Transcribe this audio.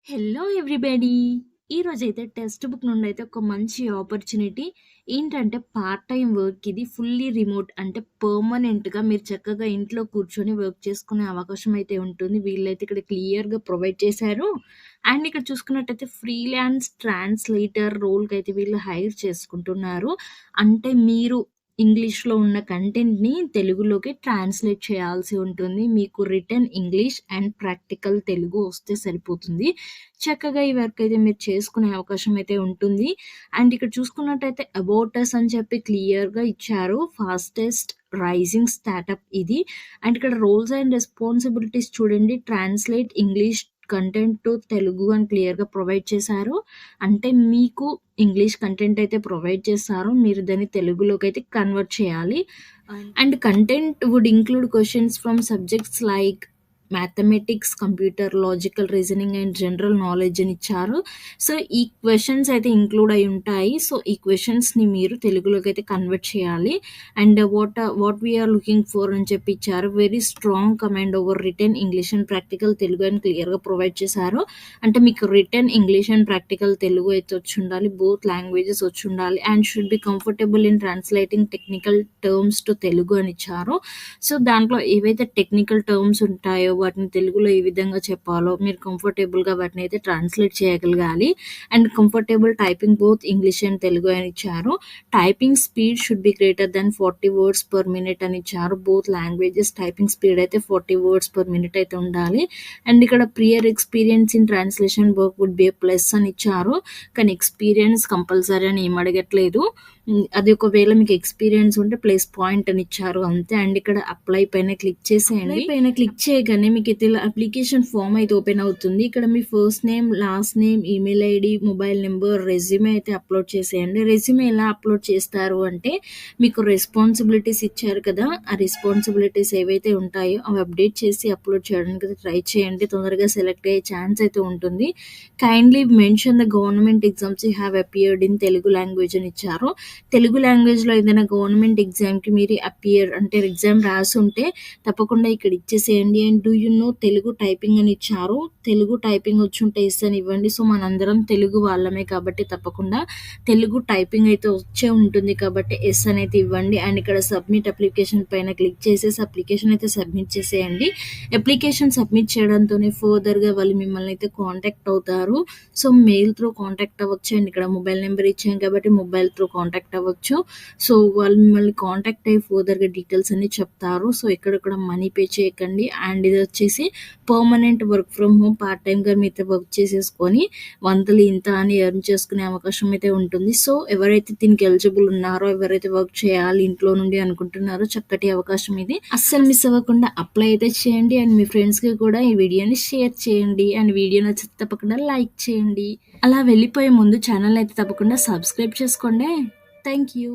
Hello everybody! ఈరోజైతే text book నుండైతే ఒక మంచి ఆపర్చునిటీ. ఏంటంటే పార్ట్ టైమ్ వర్క్ ఇది. ఫుల్లీ రిమోట్ అంటే పర్మనెంట్‌గా మీరు చక్కగా ఇంట్లో కూర్చొని వర్క్ చేసుకునే అవకాశం అయితే ఉంటుంది. వీళ్ళైతే ఇక్కడ క్లియర్‌గా ప్రొవైడ్ చేశారు. అండ్ ఇక్కడ చూసుకున్నట్టయితే ఫ్రీలాన్స్ ట్రాన్స్‌లేటర్ రోల్‌కైతే వీళ్ళు హైర్ చేసుకుంటున్నారు. అంటే మీరు ఇంగ్లీష్‌లో ఉన్న కంటెంట్‌ని తెలుగులోకి ట్రాన్స్‌లేట్ చేయాల్సి ఉంటుంది. మీకు written English and practical Telugu వస్తే సరిపోతుంది. చక్కగా ఈ వర్క్ అయితే మీరు చేసుకునే అవకాశం అయితే ఉంటుంది. అండ్ ఇక్కడ చూసుకున్నట్టయితే అబౌట్ అస్ అని చెప్పి క్లియర్‌గా ఇచ్చారు. ఫాస్టెస్ట్ రైజింగ్ స్టార్టప్ ఇది. అండ్ ఇక్కడ రోల్స్ అండ్ రెస్పాన్సిబిలిటీస్ చూడండి. Translate English content to Telugu అని క్లియర్‌గా ప్రొవైడ్ చేశారు. అంటే మీకు ఇంగ్లీష్ కంటెంట్ అయితే ప్రొవైడ్ చేస్తారు. మీరు దాన్ని తెలుగులోకైతే కన్వర్ట్ చేయాలి. And content would include questions from subjects like mathematics, computer, logical reasoning and general knowledge అని ఇచ్చారు. సో, ఈ క్వెషన్స్ అయితే ఇంక్లూడ్ అయి ఉంటాయి. సో, ఈ క్వెషన్స్‌ని మీరు తెలుగులోకి అయితే కన్వర్ట్ చేయాలి. And what we are looking for అని చెప్పి ఇచ్చారు. Very strong command over written English and practical Telugu అని క్లియర్‌గా ప్రొవైడ్ చేశారు. అంటే మీకు written English and practical Telugu అయితే వచ్చుండాలి. బోత్ లాంగ్వేజెస్ వచ్చుండాలి. And should be comfortable in translating technical terms to Telugu అని ఇచ్చారు. సో, దాంట్లో ఏవైతే టెక్నికల్ టర్మ్స్ ఉంటాయో వాటిని తెలుగులో ఏ విధంగా చెప్పాలో మీరు కంఫర్టబుల్‌గా వాటిని అయితే ట్రాన్స్‌లేట్ చేయగలగాలి. And comfortable typing both English and Telugu అని ఇచ్చారు. Typing speed should be greater than 40 words per minute అని ఇచ్చారు. బోత్ లాంగ్వేజెస్ టైపింగ్ స్పీడ్ అయితే 40 వర్డ్స్ పర్ మినిట్ అయితే ఉండాలి. అండ్ ఇక్కడ prior experience in translation work would be a plus అని ఇచ్చారు. కానీ ఎక్స్‌పీరియన్స్ కంపల్సరీ అని ఏమి అడగట్లేదు. అది ఒకవేళ మీకు ఎక్స్‌పీరియన్స్ ఉంటే ప్లస్ పాయింట్ అని ఇచ్చారు అంతే. అండ్ ఇక్కడ అప్లై పైన క్లిక్ చేసేయండి. అప్లై పైన క్లిక్ చేయగానే మీకు అయితే ఇలా అప్లికేషన్ ఫామ్ అయితే ఓపెన్ అవుతుంది. ఇక్కడ మీ first name, last name, email ID, mobile number, resume అయితే అప్లోడ్ చేసేయండి. రెజ్యూమే ఎలా అప్లోడ్ చేస్తారు అంటే మీకు రెస్పాన్సిబిలిటీస్ ఇచ్చారు కదా! ఆ రెస్పాన్సిబిలిటీస్ ఏవైతే ఉంటాయో అవి అప్డేట్ చేసి అప్లోడ్ చేయడానికి అయితే ట్రై చేయండి. తొందరగా సెలెక్ట్ అయ్యే ఛాన్స్ అయితే ఉంటుంది. Kindly mention the government exams you have appeared in Telugu language అని ఇచ్చారు. తెలుగు లాంగ్వేజ్‌లో ఏదైనా గవర్నమెంట్ ఎగ్జామ్‌కి మీరు అపియర్ అంటే ఎగ్జామ్ రాసుంటే తప్పకుండా ఇక్కడ ఇచ్చేసేయండి. And do you know Telugu typing అని ఇచ్చారు. తెలుగు టైపింగ్ వచ్చుంటే యెస్ అని ఇవ్వండి. సో, మనందరం తెలుగు వాళ్ళమే కాబట్టి తప్పకుండా తెలుగు టైపింగ్ అయితే వచ్చే ఉంటుంది కాబట్టి యెస్ అని అయితే ఇవ్వండి. అండ్ ఇక్కడ సబ్మిట్ అప్లికేషన్ పైన క్లిక్ చేసేసి అప్లికేషన్ అయితే సబ్మిట్ చేసేయండి. అప్లికేషన్ సబ్మిట్ చేయడంతోనే ఫర్దర్‌గా వాళ్ళు మిమ్మల్ని అయితే కాంటాక్ట్ అవుతారు. సో, మెయిల్ త్రూ కాంటాక్ట్ అవ్వచ్చు. అండ్ ఇక్కడ మొబైల్ నెంబర్ ఇచ్చాం కాబట్టి మొబైల్ త్రూ కాంటాక్ట్ అవ్వచ్చు. సో, వాళ్ళు మిమ్మల్ని కాంటాక్ట్ అయ్యి ఫర్దర్‌గా డీటెయిల్స్ అన్నీ చెప్తారు. సో, ఎక్కడక్కడ మనీ పే చేయకండి. అండ్ ఇది వచ్చేసి permanent work from home part టైమ్‌గా మీతో వర్క్ చేసేసుకొని మంత్లీ ఇంత అని ఎర్న్ చేసుకునే అవకాశం అయితే ఉంటుంది. సో, ఎవరైతే దీనికి ఎలిజిబుల్ ఉన్నారో, ఎవరైతే వర్క్ చేయాలి ఇంట్లో నుండి అనుకుంటున్నారో చక్కటి అవకాశం ఇది. అస్సలు మిస్ అవ్వకుండా అప్లై అయితే చేయండి. అండ్ మీ ఫ్రెండ్స్‌కి కూడా ఈ వీడియోని షేర్ చేయండి. అండ్ వీడియో నచ్చితే తప్పకుండా లైక్ చేయండి. అలా వెళ్ళిపోయే ముందు ఛానల్ అయితే తప్పకుండా సబ్స్క్రైబ్ చేసుకోండి. Thank you.